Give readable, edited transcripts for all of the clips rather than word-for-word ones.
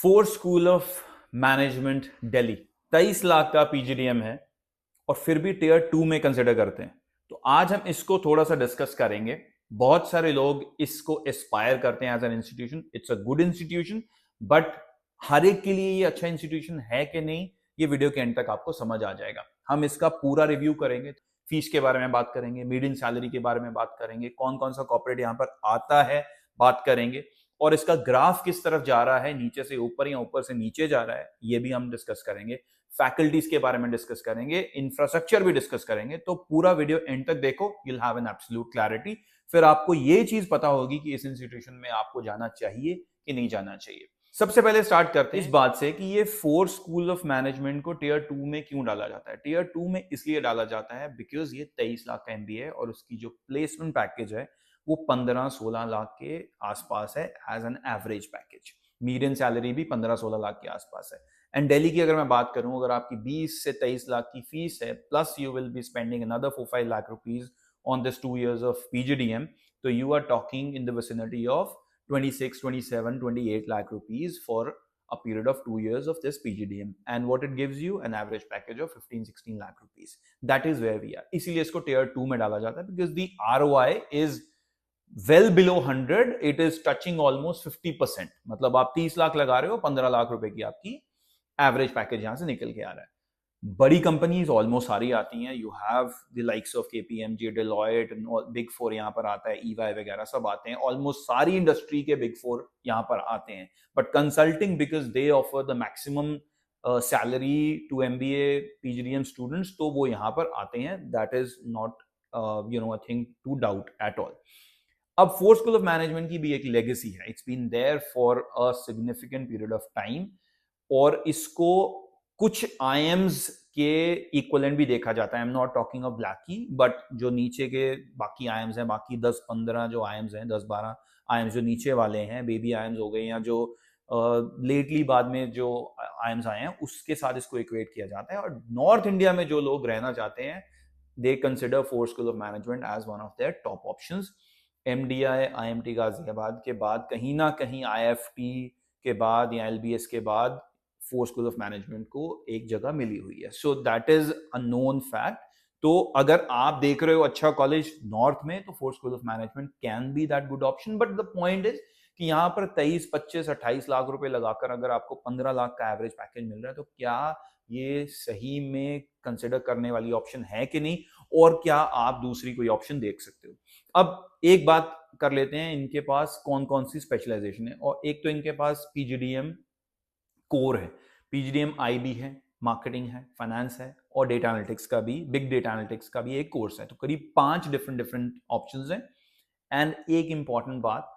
Four school of management Delhi 23 lakh का PGDM है और फिर भी टीयर 2 में कंसिडर करते हैं। तो आज हम इसको थोड़ा सा डिस्कस करेंगे। बहुत सारे लोग इसको एस्पायर करते हैं as an institution, it's a good institution, but हर एक के लिए ये अच्छा इंस्टीट्यूशन है कि नहीं, ये वीडियो के एंड तक आपको समझ आ जाएगा। हम इसका पूरा रिव्यू करेंगे, फीस के बारे में बात करेंगे, मीडियन सैलरी के बारे में बात करेंगे, कौन कौन सा कॉर्पोरेट यहां पर आता है बात करेंगे, और इसका ग्राफ किस तरफ जा रहा है, नीचे से ऊपर या ऊपर से नीचे जा रहा है, ये भी हम डिस्कस करेंगे। फैकल्टीज के बारे में डिस्कस करेंगे, इंफ्रास्ट्रक्चर भी डिस्कस करेंगे। तो पूरा वीडियो एंड तक देखो, you'll have an absolute clarity। फिर आपको ये चीज पता होगी कि इस इंस्टीट्यूशन में आपको जाना चाहिए कि नहीं जाना चाहिए। सबसे पहले स्टार्ट करते हैं इस बात से कि ये फोर स्कूल ऑफ मैनेजमेंट को टीयर 2 में क्यों डाला जाता है। टीयर 2 में इसलिए डाला जाता है बिकॉज ये 23 लाख का एमबीए है और उसकी जो प्लेसमेंट पैकेज है वो 15-16 लाख के आसपास है as an average package. Median salary भी 15-16 लाख के आसपास है। एंड दिल्ली की अगर मैं बात करूं, अगर आपकी 20 से 23 लाख की फीस है, plus you will be spending another 4-5 lakh rupees on this 2 years of PGDM, तो you are talking in the vicinity of 26, 27, 28 lakh rupees for a period of 2 years of this PGDM, and what it gives you an average package of 15-16 lakh rupees. That is where we are. इसीलिए इसको tier 2 में डाला जाता है because the ROI is well below 100, it is touching almost 50%। मतलब आप 30 लाख लगा रहे हो, 15 लाख रुपए की आपकी एवरेज पैकेज यहां से निकल के आ रहा है। बड़ी कंपनीज ऑलमोस्ट सारी आती हैं। You have the likes of KPMG, Deloitte, big four यहाँ पर आता है, ईवाई वगैरह सब आते हैं। ऑलमोस्ट सारी इंडस्ट्री के बिग फोर यहाँ पर आते हैं। But consulting, because they offer the maximum salary to MBA PGDM students, तो वो यहाँ पर आते हैं। That is not a thing to doubt at all. अब फोर स्कूल ऑफ मैनेजमेंट की भी एक लेगेसी है। It's been there for a significant period of time, और इसको कुछ आईएम्स के इक्वलेंट भी देखा जाता है। I am not talking of Blackie, but जो नीचे के बाकी आईएम्स हैं, बाकी 10-15 जो आईएम्स हैं, 10-12 आईएम्स जो नीचे वाले हैं, बेबी आईएम्स हो गए, या जो लेटली बाद में जो आईएम्स आए हैं, उसके साथ इसको इक्वेट किया जाता है। और नॉर्थ इंडिया में जो लोग रहना चाहते हैं, they consider FORE school of management as one of their top options. MDI, IMT Ghaziabad के बाद कहीं ना कहीं आईएफटी के बाद या एलबीएस के बाद फोर स्कूल ऑफ मैनेजमेंट को एक जगह मिली हुई है। So that is a known fact. तो अगर आप देख रहे हो अच्छा कॉलेज नॉर्थ में, तो four school of management can be that good option. But the point is कि यहाँ पर 23, 25, 28 लाख रुपए लगाकर अगर आपको 15 लाख का एवरेज पैकेज मिल रहा है, तो क्या ये सही में कंसिडर करने वाली ऑप्शन है कि नहीं, और क्या आप दूसरी कोई ऑप्शन देख सकते हो। अब एक बात कर लेते हैं, इनके पास कौन कौन सी स्पेशलाइजेशन है। और एक तो इनके पास पीजीडीएम कोर है, पीजीडीएम आईबी है, मार्केटिंग है, फाइनेंस है, और डेटा एनालिटिक्स का भी, बिग डेटा एनालिटिक्स का भी एक कोर्स है। तो करीब 5 डिफरेंट डिफरेंट ऑप्शंस हैं। एंड एक इंपॉर्टेंट बात,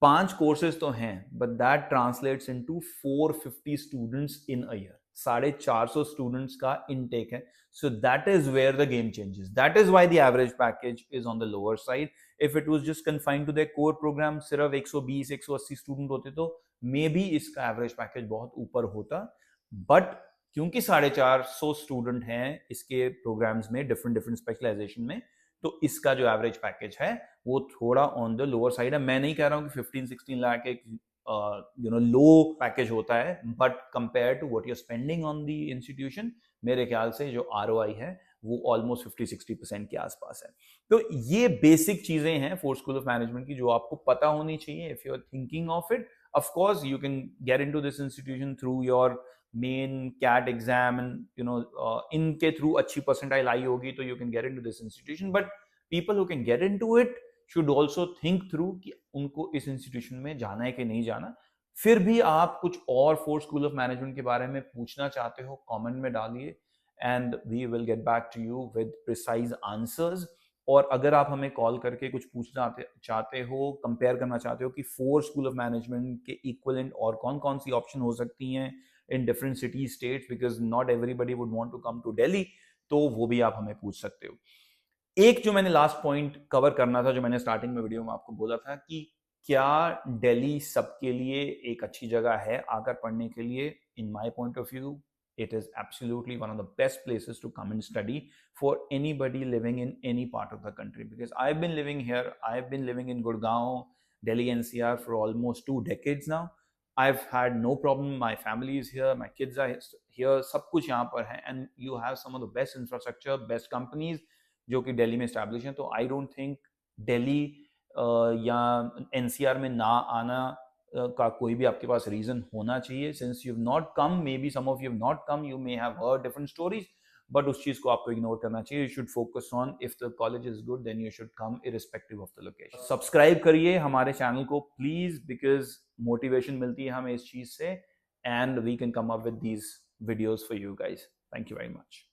5 कोर्सेज तो हैं, but that translates into 450 students in a year. 450 students का इनटेक है। So that is where the game changes. That is why the average package is on the lower side. If it was just confined to the core programme, सिर्फ 120, 180 student होते, तो maybe इसका average package बहुत ऊपर होता। But क्योंकि 450 student हैं इसके प्रोग्राम्स में, डिफरेंट डिफरेंट स्पेशलाइजेशन में, तो इसका जो एवरेज पैकेज है वो थोड़ा ऑन द लोअर साइड है। मैं नहीं कह रहा हूं कि 15-16 लाख एक लो पैकेज होता है, but compare to what you spending on the institution, मेरे ख्याल से जो आरओआई है वो ऑलमोस्ट 50-60% के आसपास है। तो ये बेसिक चीजें हैं फोर स्कूल ऑफ मैनेजमेंट की, जो आपको पता होनी चाहिए if you are thinking of it. Of course, you can get into this institution through your main CAT exam, and इनके थ्रू अच्छी परसेंटाइल आई होगी तो you can get into this institution. But people who can get into it should also think through कि उनको इस institution में जाना है कि नहीं जाना। फिर भी आप कुछ और फोर स्कूल ऑफ मैनेजमेंट के बारे में पूछना चाहते हो, कमेंट में डालिए, and we will get back to you with precise answers. और अगर आप हमें कॉल करके कुछ पूछना चाहते हो, कंपेयर करना चाहते हो कि फोर स्कूल ऑफ मैनेजमेंट के इक्विवेलेंट और कौन कौन सी ऑप्शन हो सकती हैं in different city states, because not everybody would want to come to Delhi, तो वो भी आप हमें पूछ सकते हो। एक जो मैंने लास्ट पॉइंट कवर करना था, जो मैंने स्टार्टिंग में वीडियो में आपको बोला था कि क्या दिल्ली सबके लिए एक अच्छी जगह है आकर पढ़ने के लिए। In my point of view, it is absolutely one of the best places to come and study for anybody living in any part of the country, because I've been living here, I've been living in Gurgaon, Delhi NCR for almost 2 decades now. I've had no problem. My family is here. My kids are here. सब कुछ यहाँ पर है. And you have some of the best infrastructure, best companies जो कि दिल्ली में established हैं. तो I don't think दिल्ली या NCR में ना आना का कोई भी आपके पास रीजन होना चाहिए. Since you've not come, maybe some of you have not come, you may have heard different stories. But उस चीज को आपको इग्नोर करना चाहिए. You should focus on if the college is good then you should come irrespective of the location. Subscribe करिए हमारे channel को please, because motivation मिलती है हमें इस चीज से, and we can come up with these videos for you guys. Thank you very much.